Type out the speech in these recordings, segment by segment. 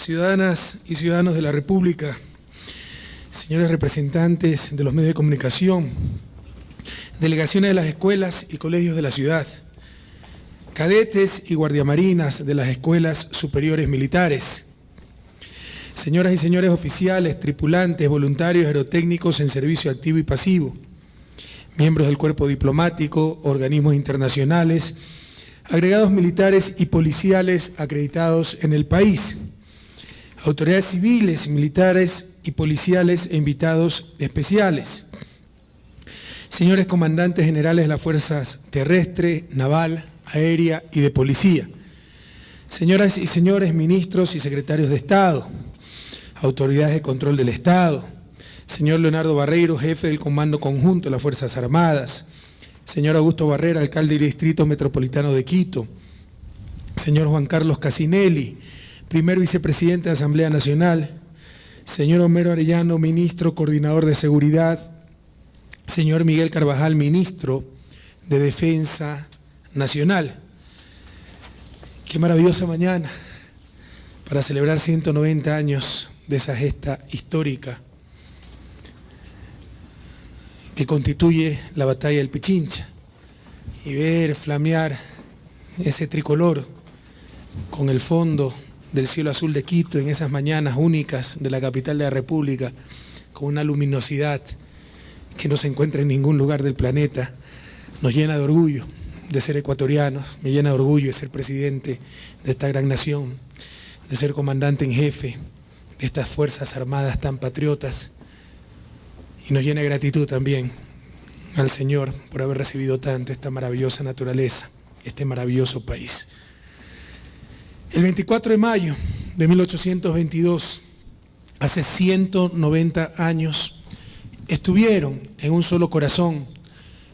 ciudadanas y ciudadanos de la República, señores representantes de los medios de comunicación, delegaciones de las escuelas y colegios de la ciudad, cadetes y guardiamarinas de las escuelas superiores militares, señoras y señores oficiales, tripulantes, voluntarios, aerotécnicos en servicio activo y pasivo, miembros del cuerpo diplomático, organismos internacionales, agregados militares y policiales acreditados en el país, autoridades civiles, militares y policiales e invitados especiales, señores comandantes generales de las fuerzas terrestre, naval, aérea y de policía, señoras y señores ministros y secretarios de Estado, autoridades de control del Estado, señor Leonardo Barreiro, jefe del Comando Conjunto de las Fuerzas Armadas, señor Augusto Barrera, alcalde del Distrito Metropolitano de Quito, señor Juan Carlos Casinelli, primer vicepresidente de Asamblea Nacional, señor Homero Arellano, ministro coordinador de Seguridad, señor Miguel Carvajal, ministro de Defensa Nacional. Qué maravillosa mañana para celebrar 190 años de esa gesta histórica que constituye la batalla del Pichincha, y ver flamear ese tricolor con el fondo del cielo azul de Quito en esas mañanas únicas de la capital de la República, con una luminosidad que no se encuentra en ningún lugar del planeta, nos llena de orgullo de ser ecuatorianos, me llena de orgullo de ser presidente de esta gran nación, de ser comandante en jefe de estas Fuerzas Armadas tan patriotas, y nos llena de gratitud también al Señor por haber recibido tanto esta maravillosa naturaleza, este maravilloso país. El 24 de mayo de 1822, hace 190 años, estuvieron en un solo corazón,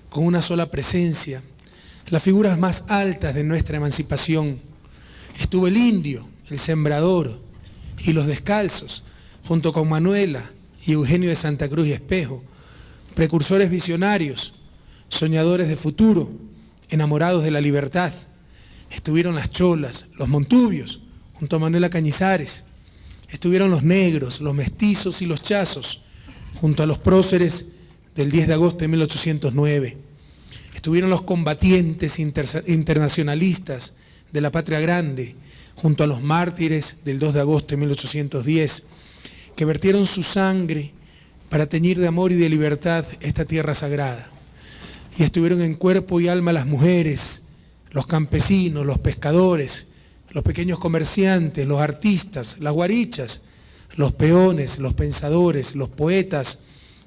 con una sola presencia, las figuras más altas de nuestra emancipación. Estuvo el indio, el sembrador y los descalzos, junto con Manuela y Eugenio de Santa Cruz y Espejo, precursores visionarios, soñadores de futuro, enamorados de la libertad. Estuvieron las cholas, los montubios, junto a Manuela Cañizares. Estuvieron los negros, los mestizos y los chazos, junto a los próceres del 10 de agosto de 1809. Estuvieron los combatientes internacionalistas de la Patria Grande, junto a los mártires del 2 de agosto de 1810, que vertieron su sangre para teñir de amor y de libertad esta tierra sagrada. Y estuvieron en cuerpo y alma las mujeres, los campesinos, los pescadores, los pequeños comerciantes, los artistas, las guarichas, los peones, los pensadores, los poetas,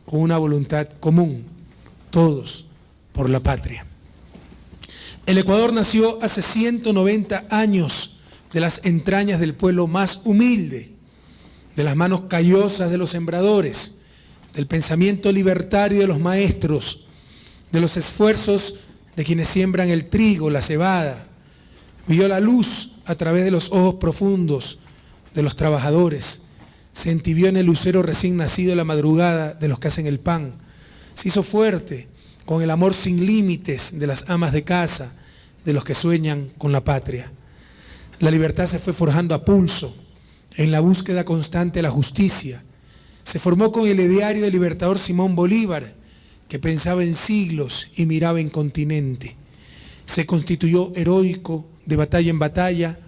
con una voluntad común, todos por la patria. El Ecuador nació hace 190 años de las entrañas del pueblo más humilde, de las manos callosas de los sembradores, del pensamiento libertario de los maestros, de los esfuerzos de quienes siembran el trigo, la cebada. Vio la luz a través de los ojos profundos de los trabajadores, se entibió en el lucero recién nacido de la madrugada de los que hacen el pan, se hizo fuerte con el amor sin límites de las amas de casa, de los que sueñan con la patria. La libertad se fue forjando a pulso, en la búsqueda constante de la justicia. Se formó con el ideario del libertador Simón Bolívar, que pensaba en siglos y miraba en continente. Se constituyó heroico de batalla en batalla,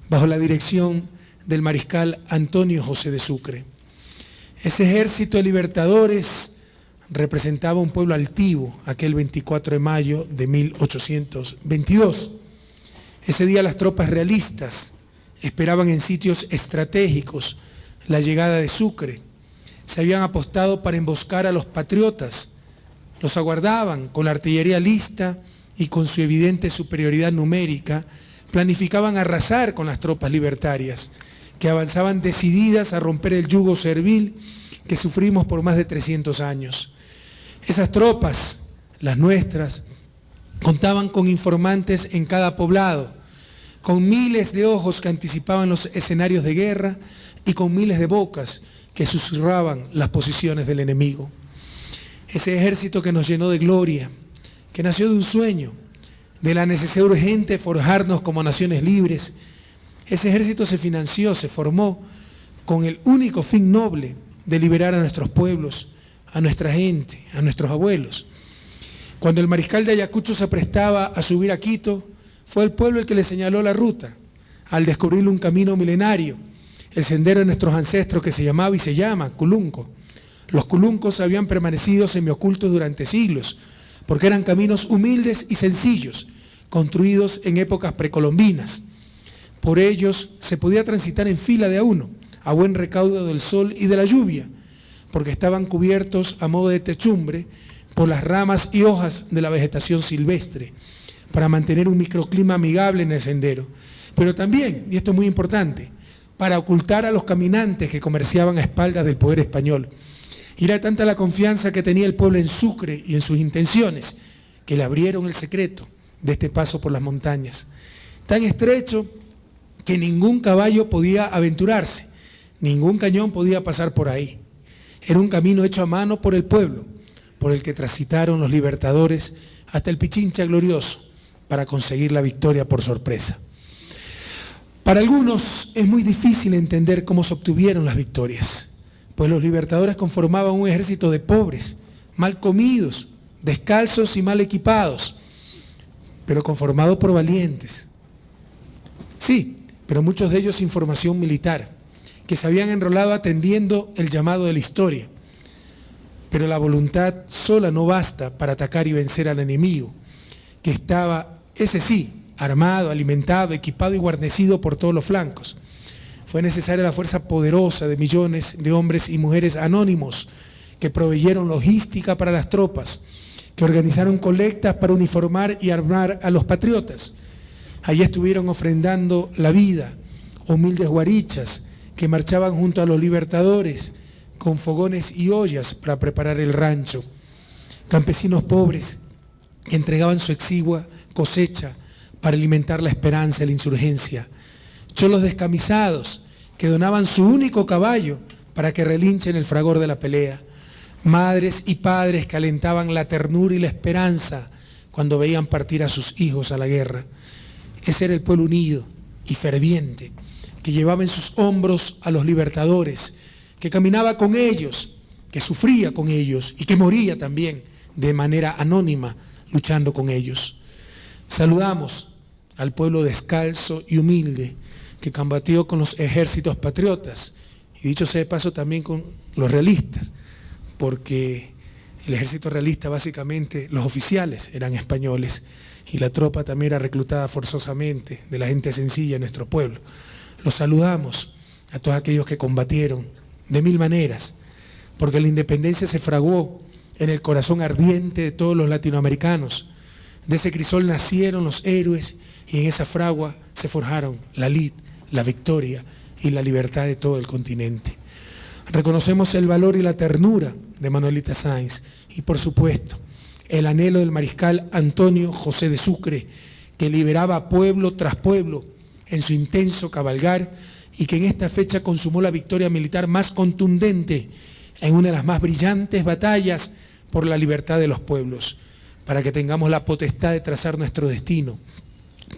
bajo la dirección del mariscal Antonio José de Sucre. Ese ejército de libertadores representaba un pueblo altivo, aquel 24 de mayo de 1822. Ese día las tropas realistas esperaban en sitios estratégicos la llegada de Sucre. Se habían apostado para emboscar a los patriotas, los aguardaban con la artillería lista y con su evidente superioridad numérica, planificaban arrasar con las tropas libertarias, que avanzaban decididas a romper el yugo servil que sufrimos por más de 300 años. Esas tropas, las nuestras, contaban con informantes en cada poblado, con miles de ojos que anticipaban los escenarios de guerra y con miles de bocas que susurraban las posiciones del enemigo. Ese ejército que nos llenó de gloria, que nació de un sueño, de la necesidad urgente de forjarnos como naciones libres, Ese ejército se financió, se formó con el único fin noble de liberar a nuestros pueblos, a nuestra gente, a nuestros abuelos. Cuando el mariscal de Ayacucho se prestaba a subir a Quito, fue el pueblo el que le señaló la ruta, al descubrir un camino milenario, el sendero de nuestros ancestros que se llamaba y se llama Culunco. Los culuncos habían permanecido semiocultos durante siglos, porque eran caminos humildes y sencillos, construidos en épocas precolombinas. Por ellos se podía transitar en fila de a uno, a buen recaudo del sol y de la lluvia, porque estaban cubiertos a modo de techumbre por las ramas y hojas de la vegetación silvestre, para mantener un microclima amigable en el sendero. Pero también, y esto es muy importante, para ocultar a los caminantes que comerciaban a espaldas del poder español. Y era tanta la confianza que tenía el pueblo en Sucre y en sus intenciones, que le abrieron el secreto de este paso por las montañas. Tan estrecho que ningún caballo podía aventurarse, ningún cañón podía pasar por ahí. Era un camino hecho a mano por el pueblo, por el que transitaron los libertadores hasta el Pichincha glorioso, para conseguir la victoria por sorpresa. Para algunos es muy difícil entender cómo se obtuvieron las victorias, pues los libertadores conformaban un ejército de pobres, mal comidos, descalzos y mal equipados, pero conformado por valientes. Sí, pero muchos de ellos sin formación militar, que se habían enrolado atendiendo el llamado de la historia. Pero la voluntad sola no basta para atacar y vencer al enemigo, que estaba, ese sí, armado, alimentado, equipado y guarnecido por todos los flancos. Fue necesaria la fuerza poderosa de millones de hombres y mujeres anónimos que proveyeron logística para las tropas, que organizaron colectas para uniformar y armar a los patriotas. Allí estuvieron ofrendando la vida, humildes guarichas que marchaban junto a los libertadores con fogones y ollas para preparar el rancho. Campesinos pobres que entregaban su exigua cosecha para alimentar la esperanza y la insurgencia. Cholos descamisados que donaban su único caballo para que relinche en el fragor de la pelea. Madres y padres que alentaban la ternura y la esperanza cuando veían partir a sus hijos a la guerra. Ese era el pueblo unido y ferviente que llevaba en sus hombros a los libertadores, que caminaba con ellos, que sufría con ellos y que moría también de manera anónima luchando con ellos. Saludamos al pueblo descalzo y humilde que combatió con los ejércitos patriotas, y dicho sea de paso también con los realistas, porque el ejército realista básicamente, los oficiales eran españoles y la tropa también era reclutada forzosamente de la gente sencilla en nuestro pueblo. Los saludamos a todos aquellos que combatieron de mil maneras, porque la independencia se fraguó en el corazón ardiente de todos los latinoamericanos. De ese crisol nacieron los héroes y en esa fragua se forjaron la lid, la victoria y la libertad de todo el continente. Reconocemos el valor y la ternura de Manuelita Sáenz y, por supuesto, el anhelo del mariscal Antonio José de Sucre, que liberaba pueblo tras pueblo en su intenso cabalgar y que en esta fecha consumó la victoria militar más contundente en una de las más brillantes batallas por la libertad de los pueblos, para que tengamos la potestad de trazar nuestro destino,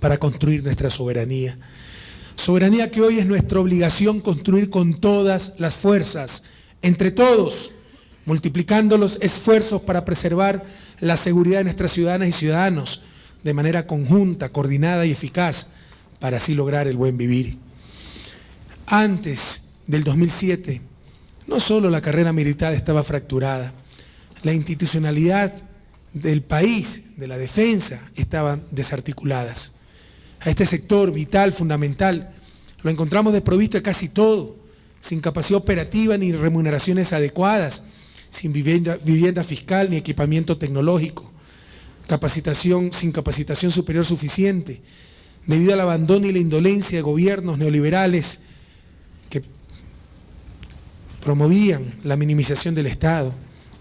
para construir nuestra soberanía. Soberanía que hoy es nuestra obligación construir con todas las fuerzas, entre todos, multiplicando los esfuerzos para preservar la seguridad de nuestras ciudadanas y ciudadanos de manera conjunta, coordinada y eficaz, para así lograr el buen vivir. Antes del 2007, no solo la carrera militar estaba fracturada, la institucionalidad del país, de la defensa, estaban desarticuladas. A este sector vital, fundamental, lo encontramos desprovisto de casi todo, sin capacidad operativa ni remuneraciones adecuadas, sin vivienda fiscal ni equipamiento tecnológico, sin capacitación superior suficiente, debido al abandono y la indolencia de gobiernos neoliberales que promovían la minimización del Estado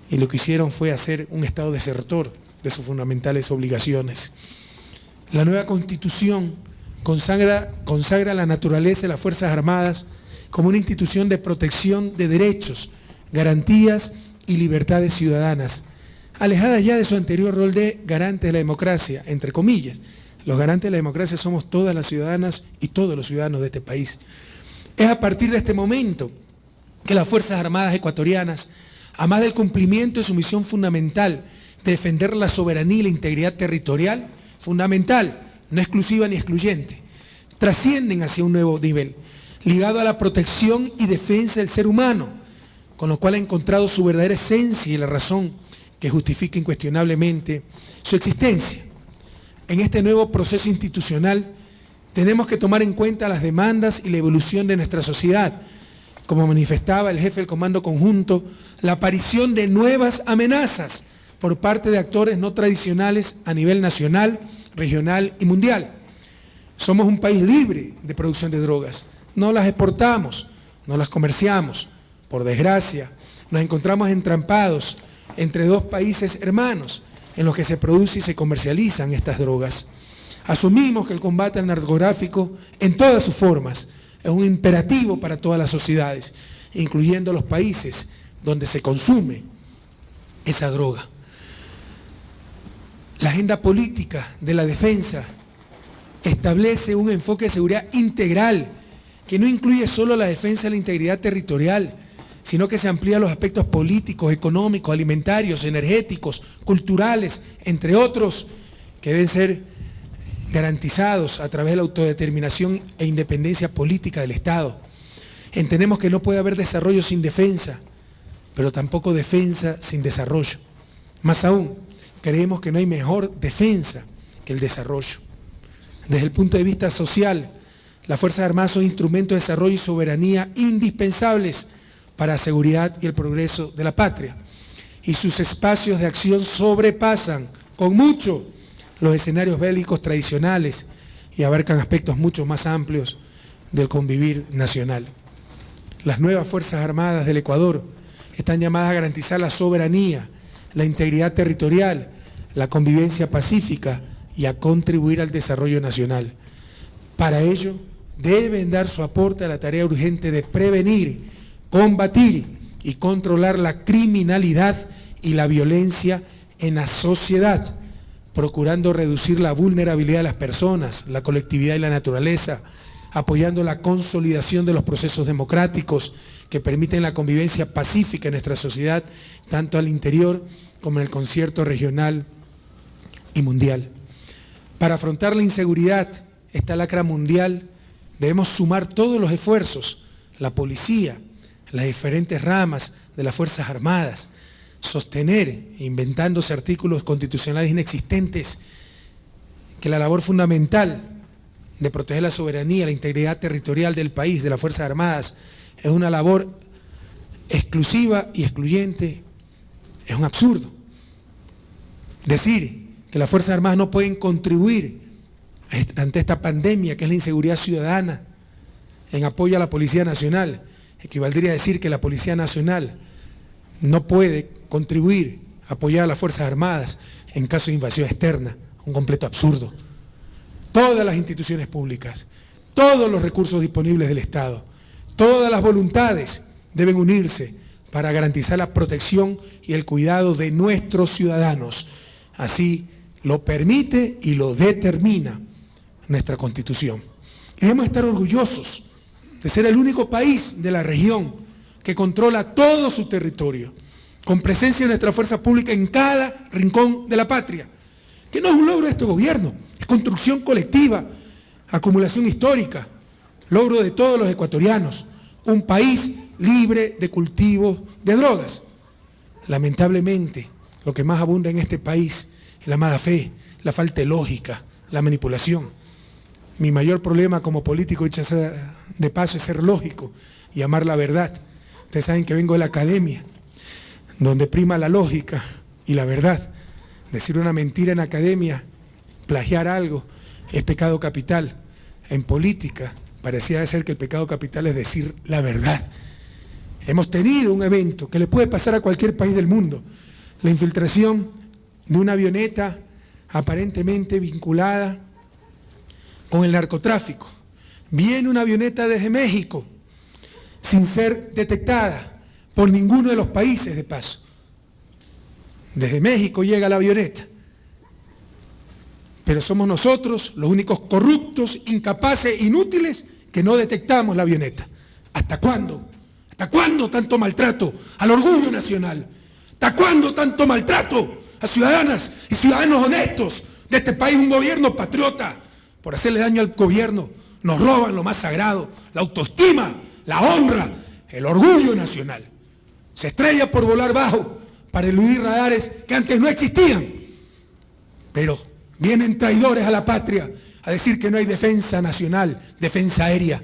y lo que hicieron fue hacer un Estado desertor de sus fundamentales obligaciones. La nueva Constitución consagra la naturaleza de las Fuerzas Armadas como una institución de protección de derechos, garantías y libertades ciudadanas, alejadas ya de su anterior rol de garante de la democracia, entre comillas, Los garantes de la democracia somos todas las ciudadanas y todos los ciudadanos de este país. Es a partir de este momento que las Fuerzas Armadas ecuatorianas, a más del cumplimiento de su misión fundamental de defender la soberanía y la integridad territorial, fundamental, no exclusiva ni excluyente, trascienden hacia un nuevo nivel, ligado a la protección y defensa del ser humano, con lo cual ha encontrado su verdadera esencia y la razón que justifica incuestionablemente su existencia. En este nuevo proceso institucional tenemos que tomar en cuenta las demandas y la evolución de nuestra sociedad, como manifestaba el jefe del Comando Conjunto, la aparición de nuevas amenazas por parte de actores no tradicionales a nivel nacional, regional y mundial. Somos un país libre de producción de drogas, no las exportamos, no las comerciamos. Por desgracia, nos encontramos entrampados entre dos países hermanos en los que se producen y se comercializan estas drogas. Asumimos que el combate al narcotráfico en todas sus formas es un imperativo para todas las sociedades, incluyendo los países donde se consume esa droga. La agenda política de la defensa establece un enfoque de seguridad integral que no incluye solo la defensa de la integridad territorial, sino que se amplía a los aspectos políticos, económicos, alimentarios, energéticos, culturales, entre otros, que deben ser garantizados a través de la autodeterminación e independencia política del Estado. Entendemos que no puede haber desarrollo sin defensa, pero tampoco defensa sin desarrollo. Más aún, creemos que no hay mejor defensa que el desarrollo. Desde el punto de vista social, las Fuerzas Armadas son instrumentos de desarrollo y soberanía indispensables para la seguridad y el progreso de la patria. Y sus espacios de acción sobrepasan con mucho los escenarios bélicos tradicionales y abarcan aspectos mucho más amplios del convivir nacional. Las nuevas Fuerzas Armadas del Ecuador están llamadas a garantizar la soberanía, la integridad territorial, la convivencia pacífica y a contribuir al desarrollo nacional. Para ello, deben dar su aporte a la tarea urgente de prevenir, combatir y controlar la criminalidad y la violencia en la sociedad, procurando reducir la vulnerabilidad de las personas, la colectividad y la naturaleza, apoyando la consolidación de los procesos democráticos que permiten la convivencia pacífica en nuestra sociedad, tanto al interior como en el concierto regional y mundial. Para afrontar la inseguridad, esta lacra mundial, debemos sumar todos los esfuerzos, la policía, las diferentes ramas de las Fuerzas Armadas, sostener, inventándose artículos constitucionales inexistentes, que la labor fundamental de proteger la soberanía, la integridad territorial del país, de las Fuerzas Armadas, es una labor exclusiva y excluyente, es un absurdo. Decir que las Fuerzas Armadas no pueden contribuir ante esta pandemia que es la inseguridad ciudadana en apoyo a la Policía Nacional, equivaldría a decir que la Policía Nacional no puede contribuir a apoyar a las Fuerzas Armadas en caso de invasión externa, un completo absurdo. Todas las instituciones públicas, todos los recursos disponibles del Estado, todas las voluntades deben unirse para garantizar la protección y el cuidado de nuestros ciudadanos. Así lo permite y lo determina nuestra Constitución. Y debemos estar orgullosos de ser el único país de la región que controla todo su territorio, con presencia de nuestra fuerza pública en cada rincón de la patria, que no es un logro de este gobierno, es construcción colectiva, acumulación histórica, logro de todos los ecuatorianos, un país libre de cultivo de drogas. Lamentablemente, lo que más abunda en este país es la mala fe, la falta de lógica, la manipulación. Mi mayor problema como político, dicho sea de paso, es ser lógico y amar la verdad. Ustedes saben que vengo de la academia, donde prima la lógica y la verdad. Decir una mentira en academia, plagiar algo, es pecado capital. En política, parecía ser que el pecado capital es decir la verdad. Hemos tenido un evento que le puede pasar a cualquier país del mundo, la infiltración de una avioneta aparentemente vinculada con el narcotráfico. Viene una avioneta desde México, sin ser detectada por ninguno de los países de paso. Desde México llega la avioneta. pero somos nosotros los únicos corruptos, incapaces, inútiles, que no detectamos la avioneta. ¿Hasta cuándo? ¿Hasta cuándo tanto maltrato al orgullo nacional? ¿Hasta cuándo tanto maltrato a ciudadanas y ciudadanos honestos de este país? Un gobierno patriota, por hacerle daño al gobierno, nos roban lo más sagrado, la autoestima, la honra, el orgullo nacional. Se estrella por volar bajo para eludir radares que antes no existían. Pero vienen traidores a la patria a decir que no hay defensa nacional, defensa aérea.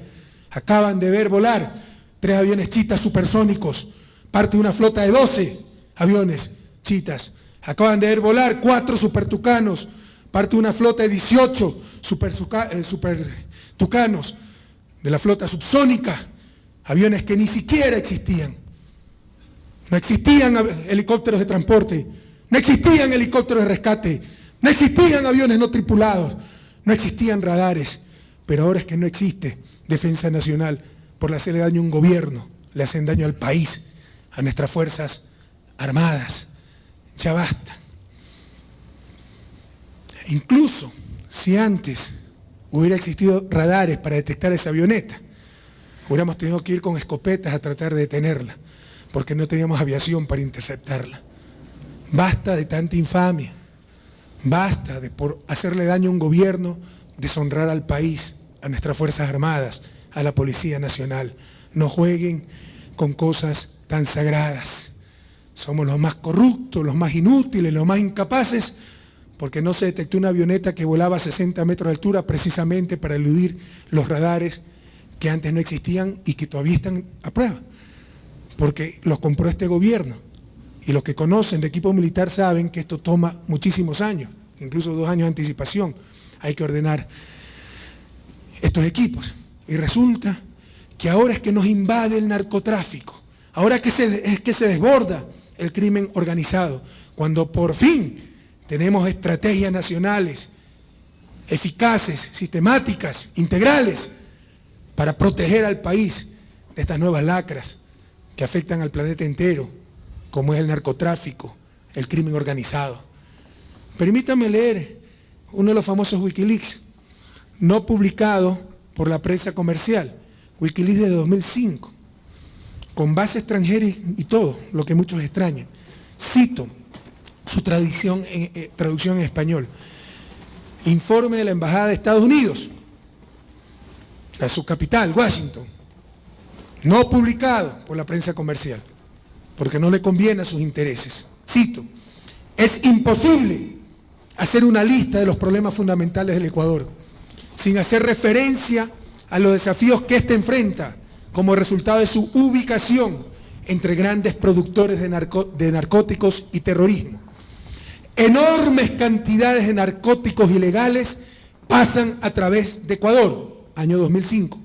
Acaban de ver volar 3 aviones chitas supersónicos, parte de una flota de 12 aviones chitas. Acaban de ver volar 4 supertucanos, parte de una flota de 18 supertucanos de la flota subsónica, aviones que ni siquiera existían. No existían helicópteros de transporte, no existían helicópteros de rescate, no existían aviones no tripulados, no existían radares, pero ahora es que no existe defensa nacional por hacerle daño a un gobierno, le hacen daño al país, a nuestras fuerzas armadas. Ya basta. Incluso si antes hubiera existido radares para detectar esa avioneta, hubiéramos tenido que ir con escopetas a tratar de detenerla, porque no teníamos aviación para interceptarla. Basta de tanta infamia, basta de por hacerle daño a un gobierno, deshonrar al país, a nuestras Fuerzas Armadas, a la Policía Nacional. No jueguen con cosas tan sagradas. Somos los más corruptos, los más inútiles, los más incapaces, porque no se detectó una avioneta que volaba a 60 metros de altura precisamente para eludir los radares que antes no existían y que todavía están a prueba, porque los compró este gobierno. Y los que conocen de equipo militar saben que esto toma muchísimos años, incluso 2 años de anticipación. Hay que ordenar estos equipos. Y resulta que ahora es que nos invade el narcotráfico, ahora es que se desborda el crimen organizado, cuando por fin tenemos estrategias nacionales eficaces, sistemáticas, integrales, para proteger al país de estas nuevas lacras que afectan al planeta entero, como es el narcotráfico, el crimen organizado. Permítame leer uno de los famosos Wikileaks, no publicado por la prensa comercial, Wikileaks de 2005, con base extranjera y todo, lo que muchos extrañan. Cito su traducción en español. Informe de la Embajada de Estados Unidos, a su capital, Washington, no publicado por la prensa comercial, porque no le conviene a sus intereses. Cito: es imposible hacer una lista de los problemas fundamentales del Ecuador sin hacer referencia a los desafíos que éste enfrenta como resultado de su ubicación entre grandes productores de narcóticos y terrorismo. Enormes cantidades de narcóticos ilegales pasan a través de Ecuador, año 2005,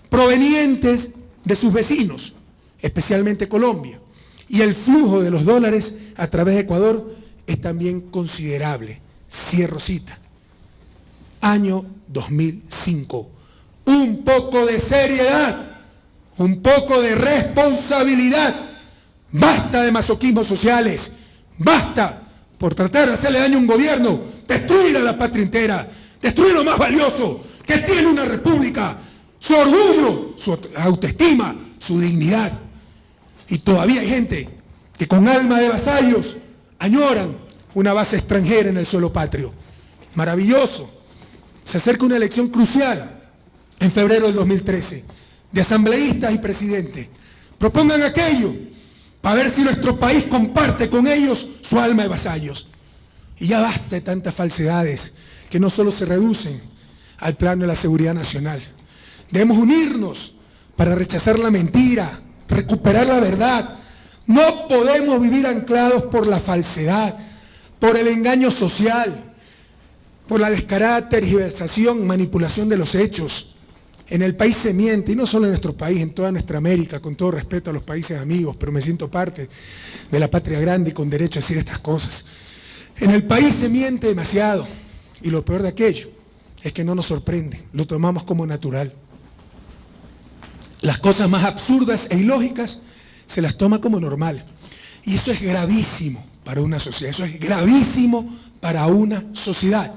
provenientes de sus vecinos, especialmente Colombia, y el flujo de los dólares a través de Ecuador es también considerable. Cierro cita. Año 2005. Un poco de seriedad, un poco de responsabilidad. Basta de masoquismos sociales, basta por tratar de hacerle daño a un gobierno, destruir a la patria entera, destruir lo más valioso que tiene una república, su orgullo, su autoestima, su dignidad. Y todavía hay gente que con alma de vasallos añoran una base extranjera en el suelo patrio. Maravilloso. Se acerca una elección crucial en febrero del 2013, de asambleístas y presidentes. Propongan aquello para ver si nuestro país comparte con ellos su alma de vasallos. Y ya basta de tantas falsedades que no solo se reducen al plano de la seguridad nacional. Debemos unirnos para rechazar la mentira, recuperar la verdad. No podemos vivir anclados por la falsedad, por el engaño social, por la descarada tergiversación, manipulación de los hechos. En el país se miente, y no solo en nuestro país, en toda nuestra América, con todo respeto a los países amigos, pero me siento parte de la patria grande y con derecho a decir estas cosas. En el país se miente demasiado, y lo peor de aquello es que no nos sorprende, lo tomamos como natural. Las cosas más absurdas e ilógicas se las toma como normal, y eso es gravísimo para una sociedad, eso es gravísimo para una sociedad.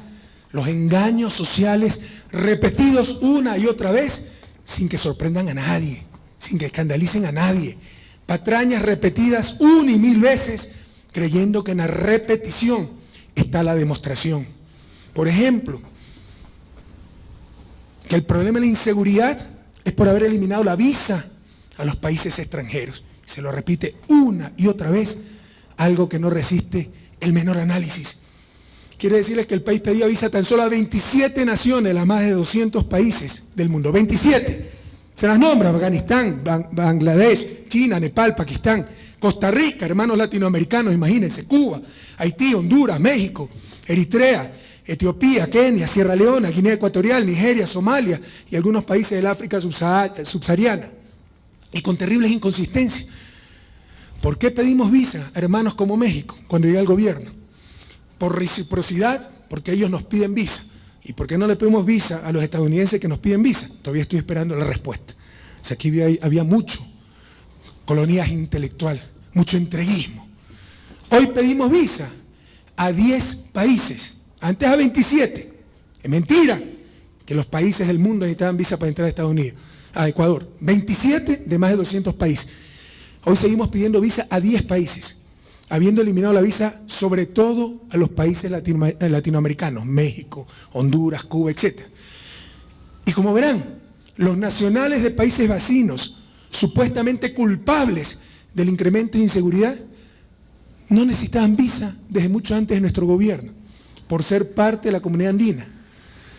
los engaños sociales repetidos una y otra vez sin que sorprendan a nadie, sin que escandalicen a nadie. Patrañas repetidas una y mil veces, creyendo que en la repetición está la demostración. Por ejemplo, que el problema de la inseguridad es por haber eliminado la visa a los países extranjeros. Se lo repite una y otra vez, algo que no resiste el menor análisis. Quiere decirles que el país pedía visa tan solo a 27 naciones, las más de 200 países del mundo. 27. Se las nombra: Afganistán, Bangladesh, China, Nepal, Pakistán, Costa Rica, hermanos latinoamericanos, imagínense, Cuba, Haití, Honduras, México, Eritrea, Etiopía, Kenia, Sierra Leona, Guinea Ecuatorial, Nigeria, Somalia y algunos países del África subsahariana. Y con terribles inconsistencias. ¿Por qué pedimos visa a hermanos como México cuando llega el gobierno? Por reciprocidad, porque ellos nos piden visa. ¿Y por qué no le pedimos visa a los estadounidenses que nos piden visa? Todavía estoy esperando la respuesta. O sea, aquí había mucho coloniaje intelectual, mucho entreguismo. Hoy pedimos visa a 10 países, antes a 27. Es mentira que los países del mundo necesitaban visa para entrar a Estados Unidos, a Ecuador. 27 de más de 200 países. Hoy seguimos pidiendo visa a 10 países, habiendo eliminado la visa sobre todo a los países latinoamericanos, México, Honduras, Cuba, etc. Y como verán, los nacionales de países vecinos, supuestamente culpables del incremento de inseguridad, no necesitaban visa desde mucho antes de nuestro gobierno, por ser parte de la comunidad andina.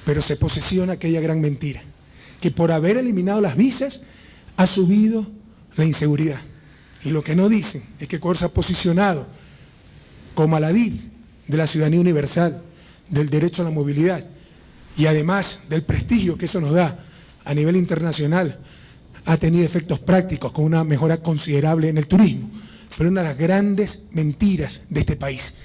Pero se posesiona aquella gran mentira, que por haber eliminado las visas ha subido la inseguridad. Y lo que no dicen es que Ecuador se ha posicionado como aladid de la ciudadanía universal, del derecho a la movilidad, y además del prestigio que eso nos da a nivel internacional, ha tenido efectos prácticos con una mejora considerable en el turismo. Pero una de las grandes mentiras de este país,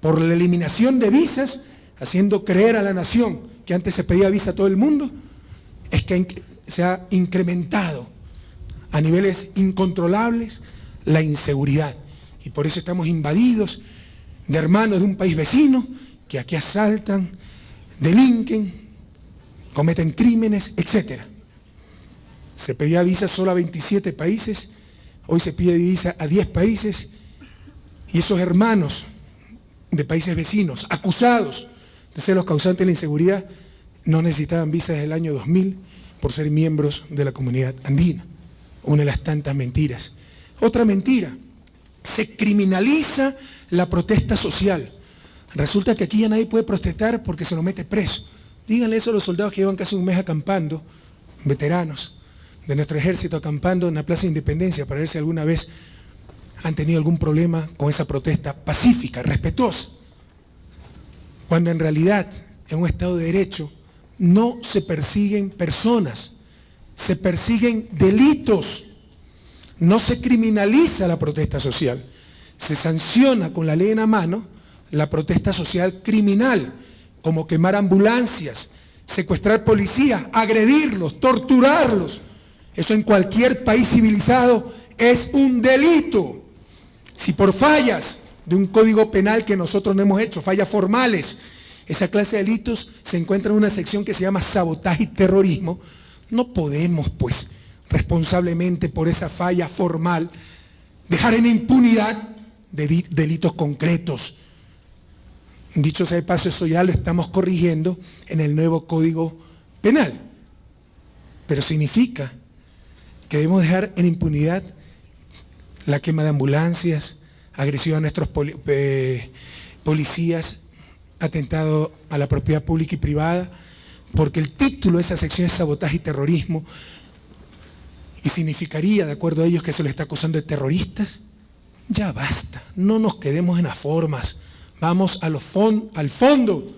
por la eliminación de visas, haciendo creer a la nación que antes se pedía visa a todo el mundo, es que se ha incrementado a niveles incontrolables la inseguridad. Y por eso estamos invadidos de hermanos de un país vecino que aquí asaltan, delinquen, cometen crímenes, etc. Se pedía visa solo a 27 países, hoy se pide visa a 10 países, y esos hermanos de países vecinos, acusados de ser los causantes de la inseguridad, no necesitaban visa desde el año 2000 por ser miembros de la comunidad andina. Una de las tantas mentiras. Otra mentira, se criminaliza la protesta social. Resulta que aquí ya nadie puede protestar porque se lo mete preso. Díganle eso a los soldados que llevan casi un mes acampando, veteranos de nuestro ejército acampando en la Plaza de Independencia, para ver si alguna vez han tenido algún problema con esa protesta pacífica, respetuosa. Cuando en realidad, en un Estado de Derecho, no se persiguen personas, se persiguen delitos. No se criminaliza la protesta social, se sanciona con la ley en la mano la protesta social criminal, como quemar ambulancias, secuestrar policías, agredirlos, torturarlos. Eso en cualquier país civilizado es un delito. Si por fallas de un código penal que nosotros no hemos hecho, fallas formales, esa clase de delitos se encuentra en una sección que se llama sabotaje y terrorismo, no podemos, pues, responsablemente por esa falla formal, dejar en impunidad delitos concretos. Dicho sea de paso, eso ya lo estamos corrigiendo en el nuevo Código Penal. Pero significa que debemos dejar en impunidad la quema de ambulancias, agresión a nuestros policías, atentado a la propiedad pública y privada, porque el título de esa sección es sabotaje y terrorismo, y significaría, de acuerdo a ellos, que se les está acusando de terroristas. Ya basta, no nos quedemos en las formas, vamos al fondo.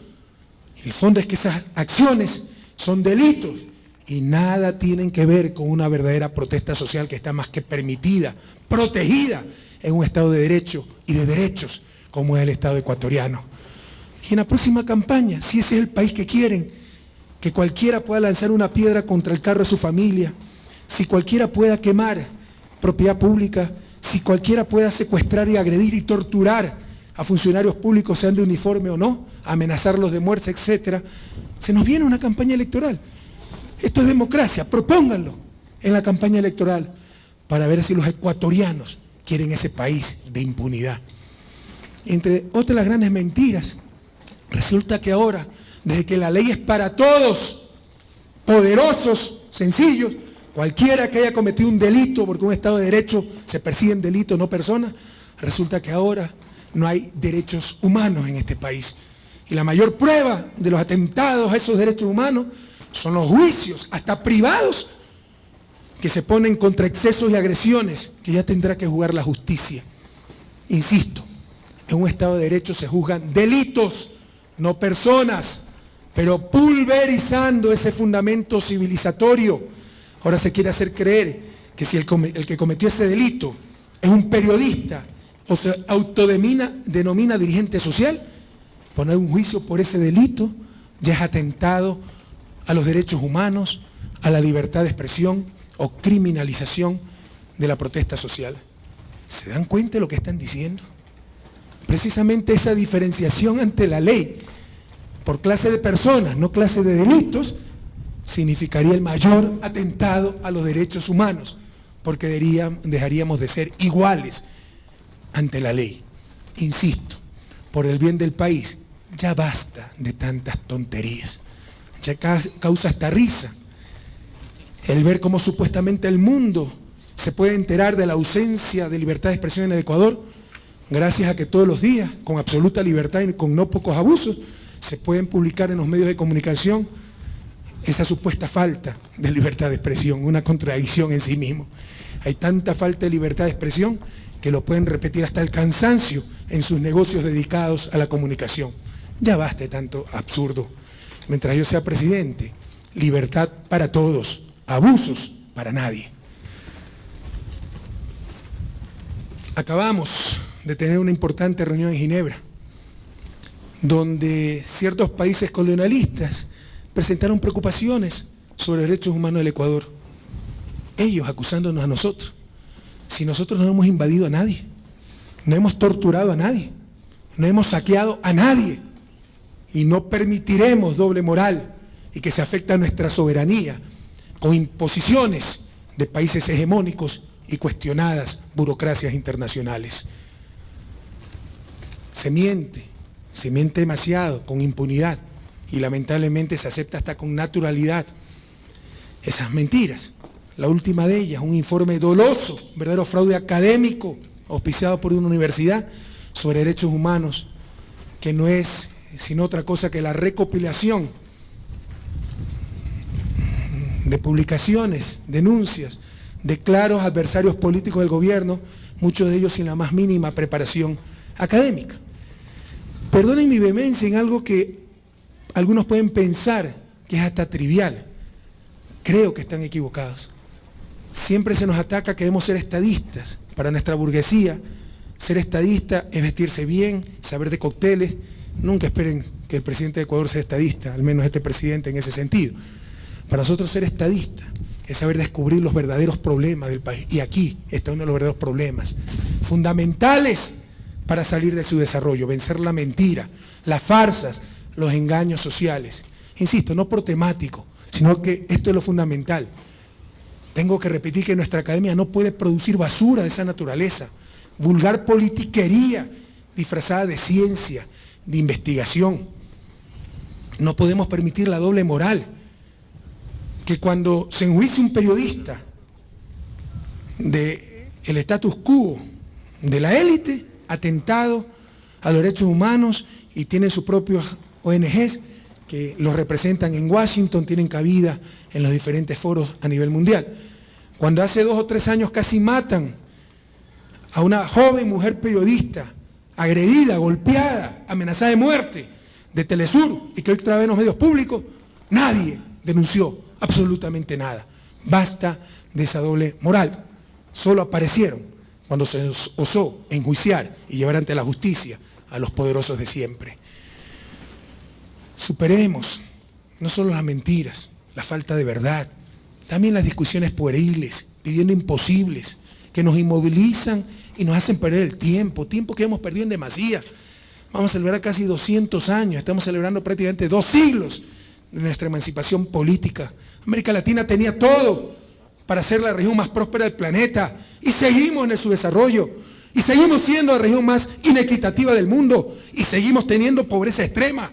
El fondo es que esas acciones son delitos y nada tienen que ver con una verdadera protesta social que está más que permitida, protegida en un Estado de Derecho y de derechos como es el Estado ecuatoriano. Y en la próxima campaña, si ese es el país que quieren, que cualquiera pueda lanzar una piedra contra el carro de su familia, si cualquiera pueda quemar propiedad pública, si cualquiera pueda secuestrar y agredir y torturar a funcionarios públicos, sean de uniforme o no, amenazarlos de muerte, etc. Se nos viene una campaña electoral. Esto es democracia, propónganlo en la campaña electoral para ver si los ecuatorianos quieren ese país de impunidad. Entre otras las grandes mentiras, resulta que ahora, desde que la ley es para todos, poderosos, sencillos, cualquiera que haya cometido un delito, porque un Estado de Derecho se persiguen delitos, no personas, resulta que ahora no hay derechos humanos en este país. Y la mayor prueba de los atentados a esos derechos humanos son los juicios, hasta privados, que se ponen contra excesos y agresiones, que ya tendrá que juzgar la justicia. Insisto, en un Estado de Derecho se juzgan delitos, no personas, pero pulverizando ese fundamento civilizatorio. Ahora se quiere hacer creer que si el que cometió ese delito es un periodista o se autodenomina dirigente social, poner un juicio por ese delito ya es atentado a los derechos humanos, a la libertad de expresión o criminalización de la protesta social. ¿Se dan cuenta de lo que están diciendo? Precisamente esa diferenciación ante la ley por clase de personas, no clase de delitos, significaría el mayor atentado a los derechos humanos, porque dejaríamos de ser iguales ante la ley. Insisto, por el bien del país, ya basta de tantas tonterías. Ya causa hasta risa el ver cómo supuestamente el mundo se puede enterar de la ausencia de libertad de expresión en el Ecuador, gracias a que todos los días, con absoluta libertad y con no pocos abusos, se pueden publicar en los medios de comunicación esa supuesta falta de libertad de expresión, una contradicción en sí mismo. Hay tanta falta de libertad de expresión que lo pueden repetir hasta el cansancio en sus negocios dedicados a la comunicación. Ya basta de tanto absurdo. Mientras yo sea presidente, libertad para todos, abusos para nadie. Acabamos de tener una importante reunión en Ginebra, donde ciertos países colonialistas presentaron preocupaciones sobre los derechos humanos del Ecuador. Ellos acusándonos a nosotros. Si nosotros no hemos invadido a nadie, no hemos torturado a nadie, no hemos saqueado a nadie, y no permitiremos doble moral y que se afecte a nuestra soberanía con imposiciones de países hegemónicos y cuestionadas burocracias internacionales. Se miente demasiado, con impunidad, y lamentablemente se acepta hasta con naturalidad esas mentiras. La última de ellas, un informe doloso, verdadero fraude académico, auspiciado por una universidad, sobre derechos humanos, que no es sino otra cosa que la recopilación de publicaciones, denuncias, de claros adversarios políticos del gobierno, muchos de ellos sin la más mínima preparación académica. Perdonen mi vehemencia en algo que algunos pueden pensar que es hasta trivial. Creo que están equivocados. Siempre se nos ataca que debemos ser estadistas. Para nuestra burguesía, ser estadista es vestirse bien, saber de cócteles. Nunca esperen que el presidente de Ecuador sea estadista, al menos este presidente en ese sentido. Para nosotros ser estadista es saber descubrir los verdaderos problemas del país. Y aquí está uno de los verdaderos problemas fundamentales para salir de su desarrollo, vencer la mentira, las farsas, los engaños sociales. Insisto, no por temático, sino que esto es lo fundamental. Tengo que repetir que nuestra academia no puede producir basura de esa naturaleza, vulgar politiquería disfrazada de ciencia, de investigación. No podemos permitir la doble moral, que cuando se enjuicia un periodista del status quo de la élite, atentado a los derechos humanos, y tiene sus propios ONGs que los representan en Washington, tienen cabida en los diferentes foros a nivel mundial. Cuando hace 2 o 3 años casi matan a una joven mujer periodista, agredida, golpeada, amenazada de muerte, de Telesur, y que hoy trabaja en los medios públicos, nadie denunció absolutamente nada. Basta de esa doble moral. Solo aparecieron cuando se osó enjuiciar y llevar ante la justicia a los poderosos de siempre. Superemos no solo las mentiras, la falta de verdad, también las discusiones pueriles, pidiendo imposibles, que nos inmovilizan y nos hacen perder el tiempo que hemos perdido en demasía. Vamos a celebrar casi 200 años, estamos celebrando prácticamente 2 siglos de nuestra emancipación política. América Latina tenía todo para ser la región más próspera del planeta y seguimos en su desarrollo y seguimos siendo la región más inequitativa del mundo y seguimos teniendo pobreza extrema.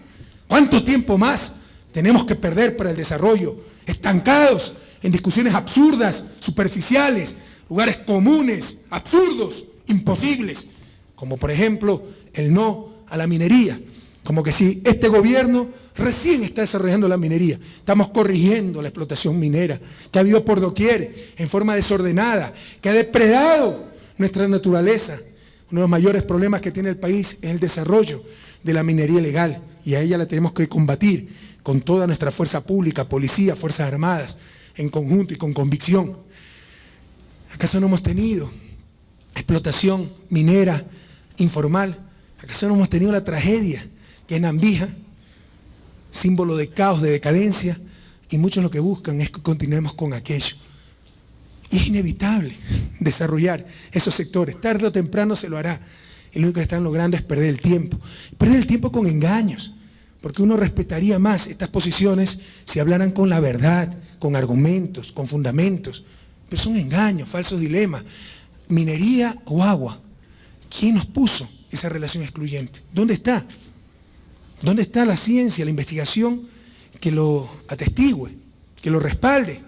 ¿Cuánto tiempo más tenemos que perder para el desarrollo? Estancados en discusiones absurdas, superficiales, lugares comunes, absurdos, imposibles, como por ejemplo el no a la minería, como que si este gobierno recién está desarrollando la minería, estamos corrigiendo la explotación minera, que ha habido por doquier, en forma desordenada, que ha depredado nuestra naturaleza. Uno de los mayores problemas que tiene el país es el desarrollo de la minería ilegal, y a ella la tenemos que combatir con toda nuestra fuerza pública, policía, fuerzas armadas, en conjunto y con convicción. ¿Acaso no hemos tenido explotación minera informal? ¿Acaso no hemos tenido la tragedia que es Nambija, símbolo de caos, de decadencia? Y muchos lo que buscan es que continuemos con aquello. Y es inevitable desarrollar esos sectores. Tarde o temprano se lo hará. Y lo único que están logrando es perder el tiempo. Perder el tiempo con engaños. Porque uno respetaría más estas posiciones si hablaran con la verdad, con argumentos, con fundamentos. Pero son engaños, falsos dilemas. Minería o agua. ¿Quién nos puso esa relación excluyente? ¿Dónde está? ¿Dónde está la ciencia, la investigación que lo atestigue, que lo respalde?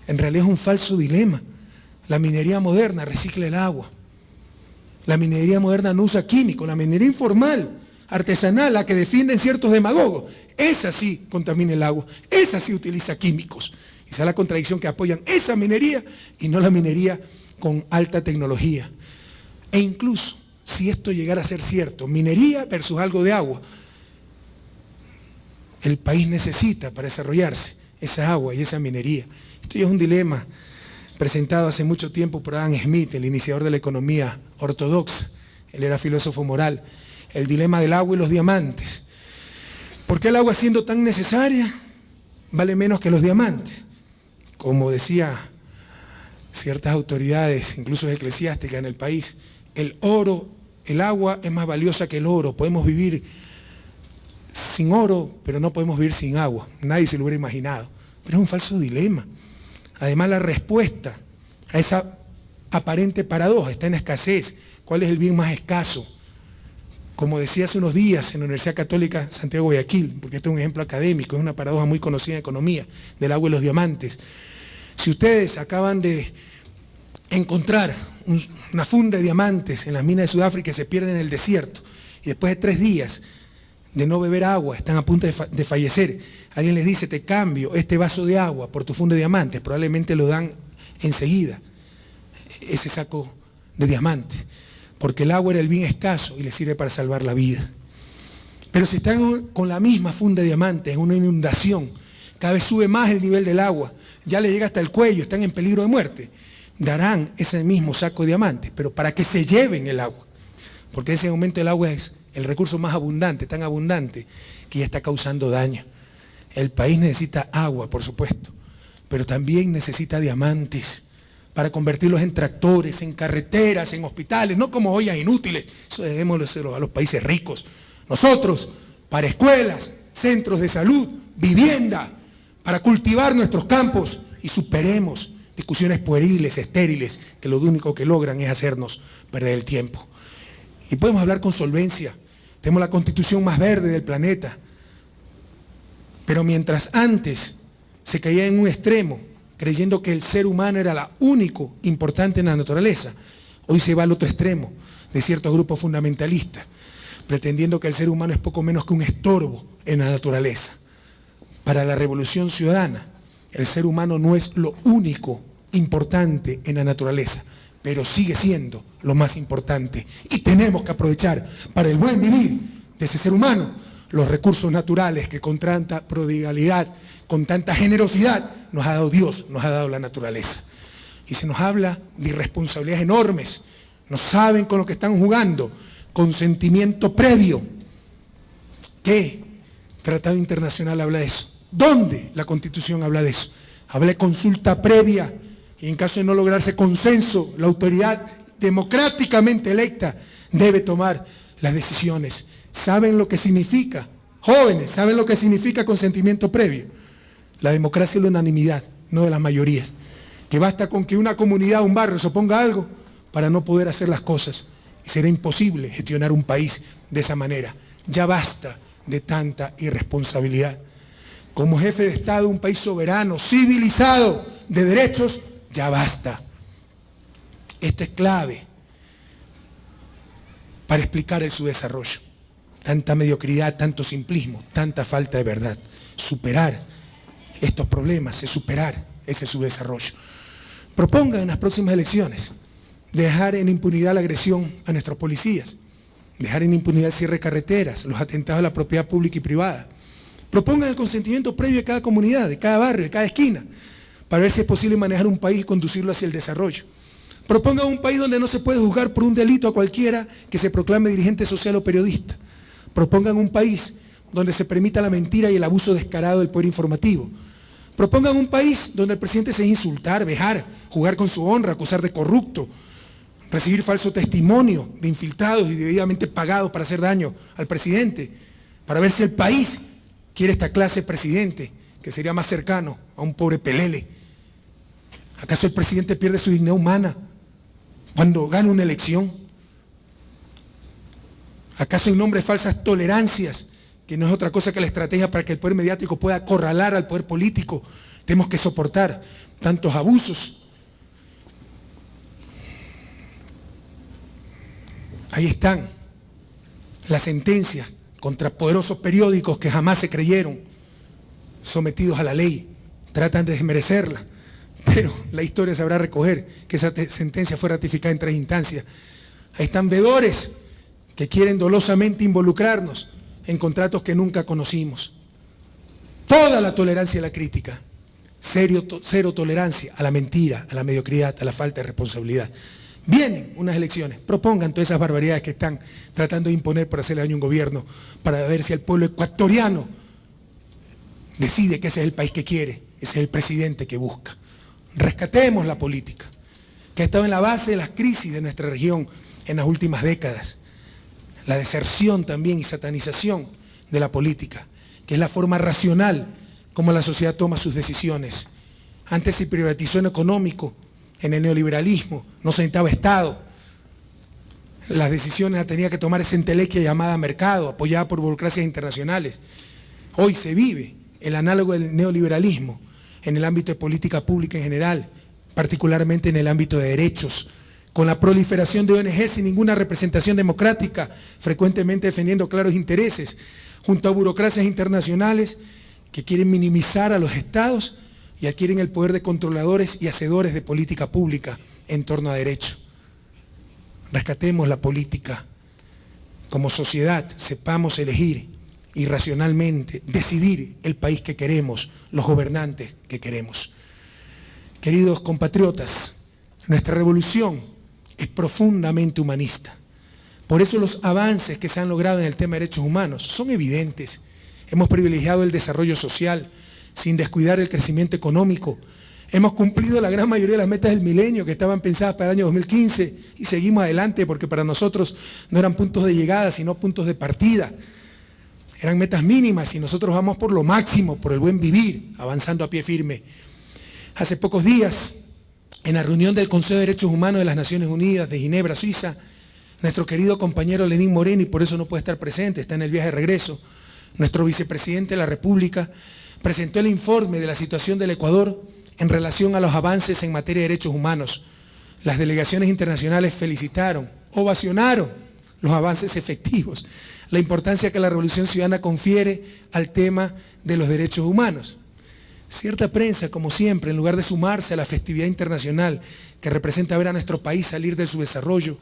En realidad es un falso dilema. La minería moderna recicla el agua. La minería moderna no usa químicos. La minería informal, artesanal, la que defienden ciertos demagogos, esa sí contamina el agua, esa sí utiliza químicos. Esa es la contradicción, que apoyan esa minería y no la minería con alta tecnología. E incluso, si esto llegara a ser cierto, minería versus algo de agua, el país necesita para desarrollarse esa agua y esa minería. Esto ya es un dilema presentado hace mucho tiempo por Adam Smith, el iniciador de la economía ortodoxa. Él era filósofo moral. El dilema del agua y los diamantes. ¿Por qué el agua, siendo tan necesaria, vale menos que los diamantes? Como decía ciertas autoridades, incluso eclesiásticas en el país, el oro, el agua es más valiosa que el oro. Podemos vivir sin oro, pero no podemos vivir sin agua. Nadie se lo hubiera imaginado. Pero es un falso dilema. Además, la respuesta a esa aparente paradoja está en escasez. ¿Cuál es el bien más escaso? Como decía hace unos días en la Universidad Católica Santiago de Guayaquil, porque este es un ejemplo académico, es una paradoja muy conocida en economía, del agua y los diamantes. Si ustedes acaban de encontrar una funda de diamantes en las minas de Sudáfrica y se pierden en el desierto, y después de 3 días de no beber agua, están a punto de fallecer, alguien les dice: te cambio este vaso de agua por tu funda de diamantes, probablemente lo dan enseguida, ese saco de diamantes, porque el agua era el bien escaso y les sirve para salvar la vida. Pero si están con la misma funda de diamantes en una inundación, cada vez sube más el nivel del agua, ya les llega hasta el cuello, están en peligro de muerte, darán ese mismo saco de diamantes, pero para que se lleven el agua, porque en ese momento el agua es el recurso más abundante, tan abundante, que ya está causando daño. El país necesita agua, por supuesto, pero también necesita diamantes para convertirlos en tractores, en carreteras, en hospitales, no como ollas inútiles. Eso debémoslo a los países ricos. Nosotros, para escuelas, centros de salud, vivienda, para cultivar nuestros campos y superemos discusiones pueriles, estériles, que lo único que logran es hacernos perder el tiempo. Y podemos hablar con solvencia. Tenemos la constitución más verde del planeta. Pero mientras antes se caía en un extremo, creyendo que el ser humano era lo único importante en la naturaleza, hoy se va al otro extremo de ciertos grupos fundamentalistas, pretendiendo que el ser humano es poco menos que un estorbo en la naturaleza. Para la Revolución Ciudadana, el ser humano no es lo único importante en la naturaleza, pero sigue siendo lo más importante. Y tenemos que aprovechar para el buen vivir de ese ser humano los recursos naturales que con tanta prodigalidad, con tanta generosidad nos ha dado Dios, nos ha dado la naturaleza. Y se nos habla de irresponsabilidades enormes. No saben con lo que están jugando, consentimiento previo. ¿Qué tratado internacional habla de eso? ¿Dónde la Constitución habla de eso? Habla de consulta previa y en caso de no lograrse consenso, la autoridad democráticamente electa, debe tomar las decisiones. ¿Saben lo que significa? Jóvenes, ¿saben lo que significa consentimiento previo? La democracia es la unanimidad, no de las mayorías. Que basta con que una comunidad, un barrio se oponga a algo para no poder hacer las cosas. Y será imposible gestionar un país de esa manera. Ya basta de tanta irresponsabilidad. Como jefe de Estado, un país soberano, civilizado, de derechos, ya basta. Esto es clave para explicar el subdesarrollo. Tanta mediocridad, tanto simplismo, tanta falta de verdad. Superar estos problemas es superar ese subdesarrollo. Propongan en las próximas elecciones dejar en impunidad la agresión a nuestros policías, dejar en impunidad el cierre de carreteras, los atentados a la propiedad pública y privada. Propongan el consentimiento previo de cada comunidad, de cada barrio, de cada esquina, para ver si es posible manejar un país y conducirlo hacia el desarrollo. Propongan un país donde no se puede juzgar por un delito a cualquiera que se proclame dirigente social o periodista. Propongan un país donde se permita la mentira y el abuso descarado del poder informativo. Propongan un país donde el presidente se deje insultar, vejar, jugar con su honra, acusar de corrupto, recibir falso testimonio de infiltrados y debidamente pagados para hacer daño al presidente, para ver si el país quiere esta clase de presidente, que sería más cercano a un pobre pelele. ¿Acaso el presidente pierde su dignidad humana cuando gana una elección? ¿Acaso en nombre de falsas tolerancias, que no es otra cosa que la estrategia para que el poder mediático pueda acorralar al poder político, tenemos que soportar tantos abusos? Ahí están las sentencias contra poderosos periódicos que jamás se creyeron sometidos a la ley. Tratan de desmerecerla, pero la historia sabrá recoger que esa sentencia fue ratificada en 3 instancias. Ahí están veedores que quieren dolosamente involucrarnos en contratos que nunca conocimos. Toda la tolerancia a la crítica, cero tolerancia a la mentira, a la mediocridad, a la falta de responsabilidad. Vienen unas elecciones, propongan todas esas barbaridades que están tratando de imponer para hacerle daño a un gobierno, para ver si el pueblo ecuatoriano decide que ese es el país que quiere, ese es el presidente que busca. Rescatemos la política, que ha estado en la base de las crisis de nuestra región en las últimas décadas. La deserción también y satanización de la política, que es la forma racional como la sociedad toma sus decisiones. Antes se privatizó en económico, en el neoliberalismo, no se necesitaba Estado. Las decisiones las tenía que tomar esa entelequia llamada mercado, apoyada por burocracias internacionales. Hoy se vive el análogo del neoliberalismo en el ámbito de política pública en general, particularmente en el ámbito de derechos, con la proliferación de ONG sin ninguna representación democrática, frecuentemente defendiendo claros intereses, junto a burocracias internacionales que quieren minimizar a los estados y adquieren el poder de controladores y hacedores de política pública en torno a derecho. Rescatemos la política. Como sociedad, sepamos elegir y racionalmente decidir el país que queremos, los gobernantes que queremos. Queridos compatriotas, nuestra revolución es profundamente humanista. Por eso los avances que se han logrado en el tema de derechos humanos son evidentes. Hemos privilegiado el desarrollo social sin descuidar el crecimiento económico. Hemos cumplido la gran mayoría de las metas del milenio que estaban pensadas para el año 2015 y seguimos adelante porque para nosotros no eran puntos de llegada, sino puntos de partida. Eran metas mínimas y nosotros vamos por lo máximo, por el buen vivir, avanzando a pie firme. Hace pocos días, en la reunión del Consejo de Derechos Humanos de las Naciones Unidas de Ginebra, Suiza, nuestro querido compañero Lenín Moreno, y por eso no puede estar presente, está en el viaje de regreso, nuestro vicepresidente de la República, presentó el informe de la situación del Ecuador en relación a los avances en materia de derechos humanos. Las delegaciones internacionales felicitaron, ovacionaron los avances efectivos, la importancia que la Revolución Ciudadana confiere al tema de los derechos humanos. Cierta prensa, como siempre, en lugar de sumarse a la festividad internacional que representa ver a nuestro país salir de su desarrollo,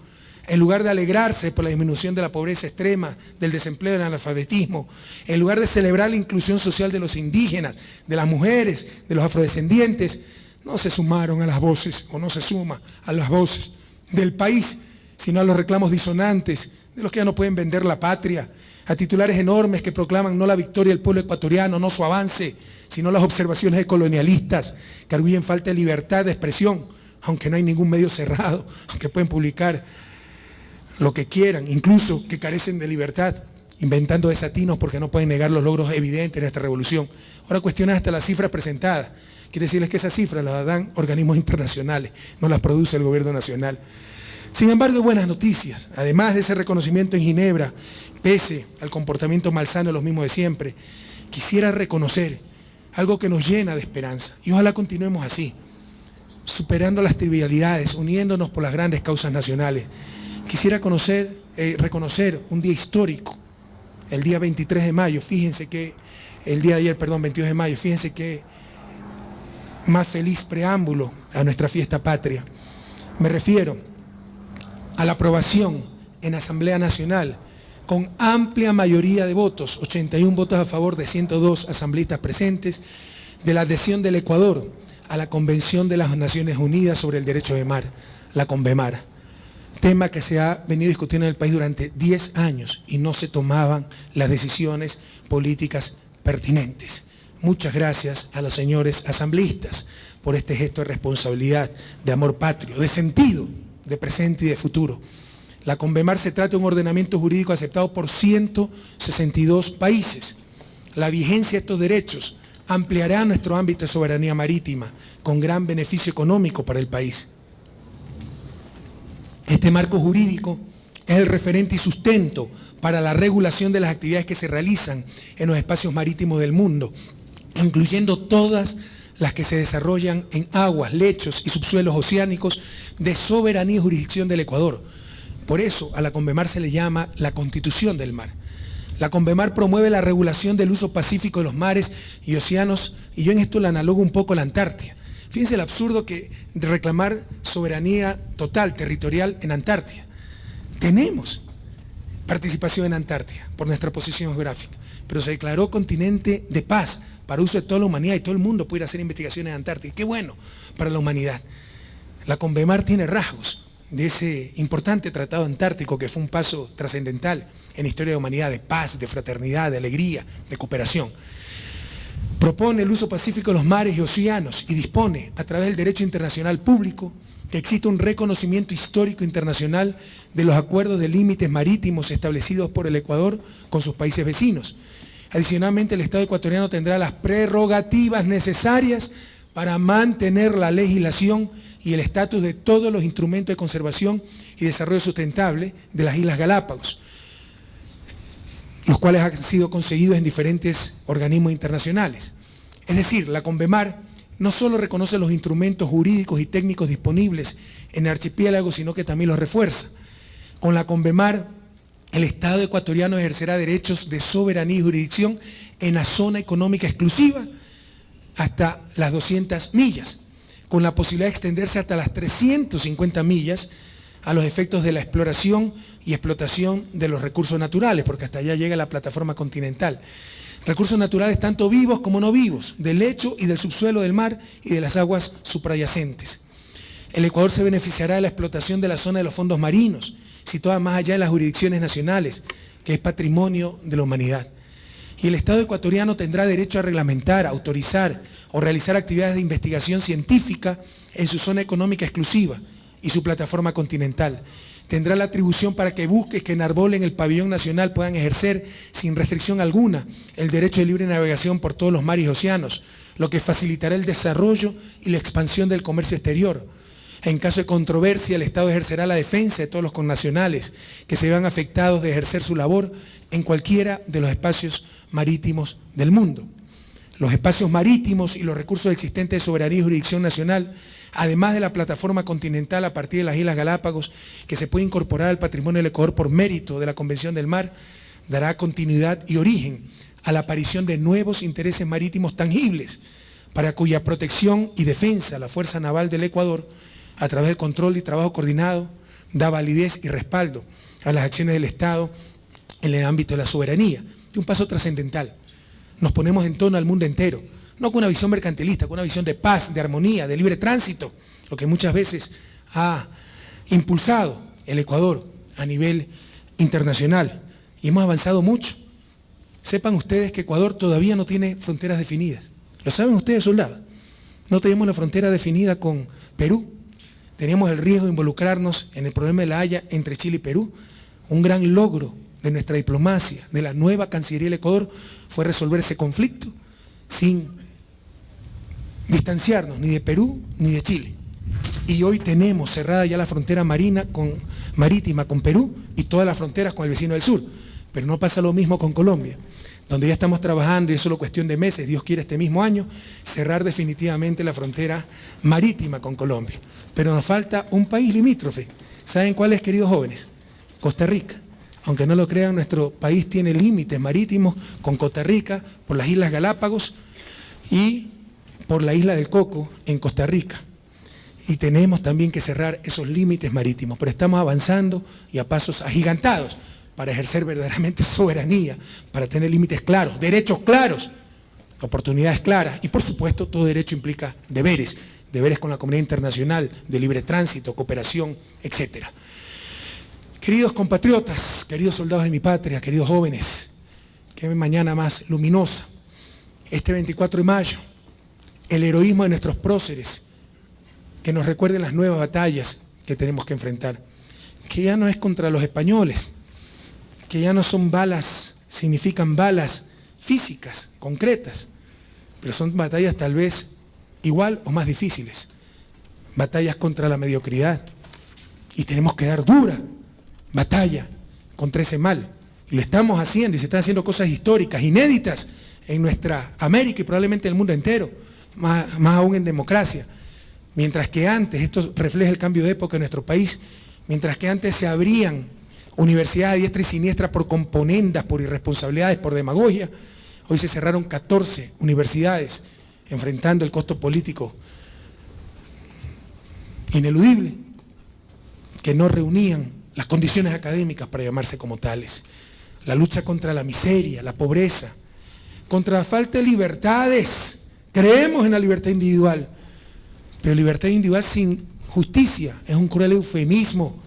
en lugar de alegrarse por la disminución de la pobreza extrema, del desempleo, del analfabetismo, en lugar de celebrar la inclusión social de los indígenas, de las mujeres, de los afrodescendientes, no se sumaron a las voces, o no se suma a las voces del país, sino a los reclamos disonantes de los que ya no pueden vender la patria, a titulares enormes que proclaman no la victoria del pueblo ecuatoriano, no su avance, sino las observaciones de colonialistas que arguyen falta de libertad de expresión, aunque no hay ningún medio cerrado, aunque pueden publicar lo que quieran, incluso que carecen de libertad, inventando desatinos porque no pueden negar los logros evidentes de esta revolución. Ahora cuestionan hasta las cifras presentadas. Quiere decirles que esas cifras las dan organismos internacionales, no las produce el gobierno nacional. Sin embargo, buenas noticias. Además de ese reconocimiento en Ginebra, pese al comportamiento malsano de los mismos de siempre, quisiera reconocer algo que nos llena de esperanza. Y ojalá continuemos así, superando las trivialidades, uniéndonos por las grandes causas nacionales. Quisiera reconocer un día histórico, el día 23 de mayo, fíjense que, el día de ayer, perdón, 22 de mayo, fíjense que más feliz preámbulo a nuestra fiesta patria. Me refiero a la aprobación en Asamblea Nacional, con amplia mayoría de votos, 81 votos a favor de 102 asambleístas presentes, de la adhesión del Ecuador a la Convención de las Naciones Unidas sobre el Derecho de Mar, la CONVEMAR. Tema que se ha venido discutiendo en el país durante 10 años y no se tomaban las decisiones políticas pertinentes. Muchas gracias a los señores asambleístas por este gesto de responsabilidad, de amor patrio, de sentido, de presente y de futuro. La CONVEMAR se trata de un ordenamiento jurídico aceptado por 162 países. La vigencia de estos derechos ampliará nuestro ámbito de soberanía marítima con gran beneficio económico para el país. Este marco jurídico es el referente y sustento para la regulación de las actividades que se realizan en los espacios marítimos del mundo, incluyendo todas las que se desarrollan en aguas, lechos y subsuelos oceánicos de soberanía y jurisdicción del Ecuador. Por eso a la CONVEMAR se le llama la Constitución del Mar. La CONVEMAR promueve la regulación del uso pacífico de los mares y océanos, y yo en esto le analogo un poco a la Antártida. Fíjense el absurdo de reclamar soberanía total, territorial en Antártida. Tenemos participación en Antártida por nuestra posición geográfica, pero se declaró continente de paz para uso de toda la humanidad y todo el mundo puede hacer investigaciones en Antártida. Qué bueno para la humanidad. La CONVEMAR tiene rasgos de ese importante tratado antártico que fue un paso trascendental en la historia de la humanidad, de paz, de fraternidad, de alegría, de cooperación. Propone el uso pacífico de los mares y océanos y dispone, a través del derecho internacional público, que existe un reconocimiento histórico internacional de los acuerdos de límites marítimos establecidos por el Ecuador con sus países vecinos. Adicionalmente, el Estado ecuatoriano tendrá las prerrogativas necesarias para mantener la legislación y el estatus de todos los instrumentos de conservación y desarrollo sustentable de las Islas Galápagos, los cuales han sido conseguidos en diferentes organismos internacionales. Es decir, la CONVEMAR no solo reconoce los instrumentos jurídicos y técnicos disponibles en el archipiélago, sino que también los refuerza. Con la CONVEMAR, el Estado ecuatoriano ejercerá derechos de soberanía y jurisdicción en la zona económica exclusiva hasta las 200 millas, con la posibilidad de extenderse hasta las 350 millas a los efectos de la exploración y explotación de los recursos naturales, porque hasta allá llega la plataforma continental. Recursos naturales tanto vivos como no vivos, del lecho y del subsuelo del mar y de las aguas suprayacentes. El Ecuador se beneficiará de la explotación de la zona de los fondos marinos, situada más allá de las jurisdicciones nacionales, que es patrimonio de la humanidad. Y el Estado ecuatoriano tendrá derecho a reglamentar, autorizar o realizar actividades de investigación científica en su zona económica exclusiva y su plataforma continental. Tendrá la atribución para que buques que enarbolen el pabellón nacional puedan ejercer sin restricción alguna el derecho de libre navegación por todos los mares y océanos, lo que facilitará el desarrollo y la expansión del comercio exterior. En caso de controversia, el Estado ejercerá la defensa de todos los connacionales que se vean afectados de ejercer su labor en cualquiera de los espacios marítimos del mundo. Los espacios marítimos y los recursos existentes de soberanía y jurisdicción nacional, además de la plataforma continental a partir de las Islas Galápagos, que se puede incorporar al patrimonio del Ecuador por mérito de la Convención del Mar, dará continuidad y origen a la aparición de nuevos intereses marítimos tangibles, para cuya protección y defensa la Fuerza Naval del Ecuador, a través del control y trabajo coordinado, da validez y respaldo a las acciones del Estado en el ámbito de la soberanía. Es un paso trascendental. Nos ponemos en tono al mundo entero, no con una visión mercantilista, con una visión de paz, de armonía, de libre tránsito, lo que muchas veces ha impulsado el Ecuador a nivel internacional. Y hemos avanzado mucho. Sepan ustedes que Ecuador todavía no tiene fronteras definidas. ¿Lo saben ustedes, soldados? No tenemos la frontera definida con Perú. Teníamos el riesgo de involucrarnos en el problema de La Haya entre Chile y Perú. Un gran logro de nuestra diplomacia, de la nueva Cancillería del Ecuador, fue resolver ese conflicto sin distanciarnos ni de Perú ni de Chile. Y hoy tenemos cerrada ya la frontera marítima con Perú y todas las fronteras con el vecino del sur. Pero no pasa lo mismo con Colombia, donde ya estamos trabajando, y es solo cuestión de meses, Dios quiere este mismo año, cerrar definitivamente la frontera marítima con Colombia. Pero nos falta un país limítrofe. ¿Saben cuál es, queridos jóvenes? Costa Rica. Aunque no lo crean, nuestro país tiene límites marítimos con Costa Rica, por las Islas Galápagos y por la isla del Coco en Costa Rica. Y tenemos también que cerrar esos límites marítimos, pero estamos avanzando y a pasos agigantados para ejercer verdaderamente soberanía, para tener límites claros, derechos claros, oportunidades claras y por supuesto todo derecho implica deberes, deberes con la comunidad internacional, de libre tránsito, cooperación, etc. Queridos compatriotas, queridos soldados de mi patria, queridos jóvenes, qué mañana más luminosa, este 24 de mayo, el heroísmo de nuestros próceres, que nos recuerden las nuevas batallas que tenemos que enfrentar, que ya no es contra los españoles, que ya no son balas, significan balas físicas, concretas, pero son batallas tal vez igual o más difíciles, batallas contra la mediocridad, y tenemos que dar dura batalla contra ese mal, y lo estamos haciendo, y se están haciendo cosas históricas, inéditas en nuestra América y probablemente en el mundo entero, más aún en democracia. Mientras que antes, esto refleja el cambio de época en nuestro país, mientras que antes se abrían universidades a diestra y siniestra por componendas, por irresponsabilidades, por demagogia, hoy se cerraron 14 universidades enfrentando el costo político ineludible, que no reunían las condiciones académicas para llamarse como tales. La lucha contra la miseria, la pobreza, contra la falta de libertades. Creemos en la libertad individual, pero libertad individual sin justicia es un cruel eufemismo,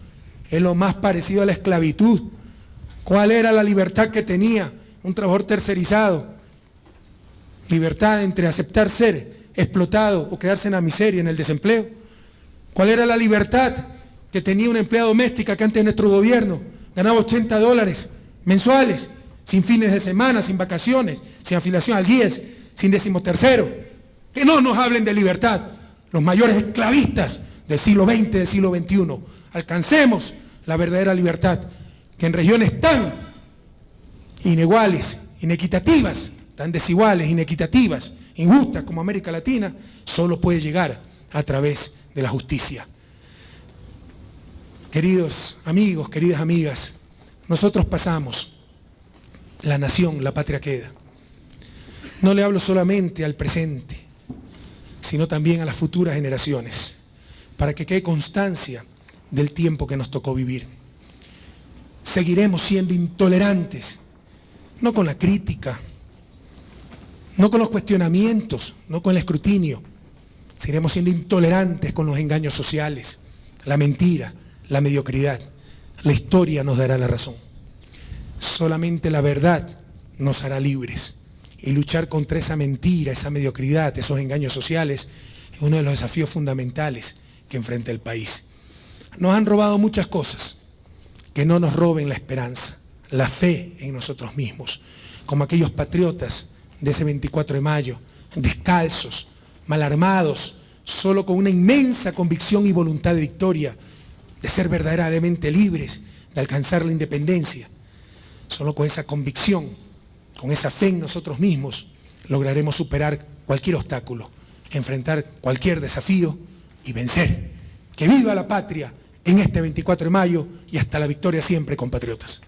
es lo más parecido a la esclavitud. ¿Cuál era la libertad que tenía un trabajador tercerizado? Libertad entre aceptar ser explotado o quedarse en la miseria, en el desempleo. ¿Cuál era la libertad que tenía una empleada doméstica que antes de nuestro gobierno ganaba $80 mensuales, sin fines de semana, sin vacaciones, sin afiliación al GIES, sin 13º? Que no nos hablen de libertad, los mayores esclavistas del siglo XX, del siglo XXI. Alcancemos la verdadera libertad, que en regiones tan iniguales, inequitativas, tan desiguales, inequitativas, injustas como América Latina, solo puede llegar a través de la justicia. Queridos amigos, queridas amigas, nosotros pasamos, la nación, la patria queda. No le hablo solamente al presente, sino también a las futuras generaciones, para que quede constancia del tiempo que nos tocó vivir. Seguiremos siendo intolerantes, no con la crítica, no con los cuestionamientos, no con el escrutinio. Seguiremos siendo intolerantes con los engaños sociales, la mentira, la mediocridad. La historia nos dará la razón. Solamente la verdad nos hará libres. Y luchar contra esa mentira, esa mediocridad, esos engaños sociales, es uno de los desafíos fundamentales que enfrenta el país. Nos han robado muchas cosas, que no nos roben la esperanza, la fe en nosotros mismos, como aquellos patriotas de ese 24 de mayo, descalzos, mal armados, solo con una inmensa convicción y voluntad de victoria, de ser verdaderamente libres, de alcanzar la independencia. Solo con esa convicción, con esa fe en nosotros mismos, lograremos superar cualquier obstáculo, enfrentar cualquier desafío y vencer. ¡Que viva la patria en este 24 de mayo y hasta la victoria siempre, compatriotas!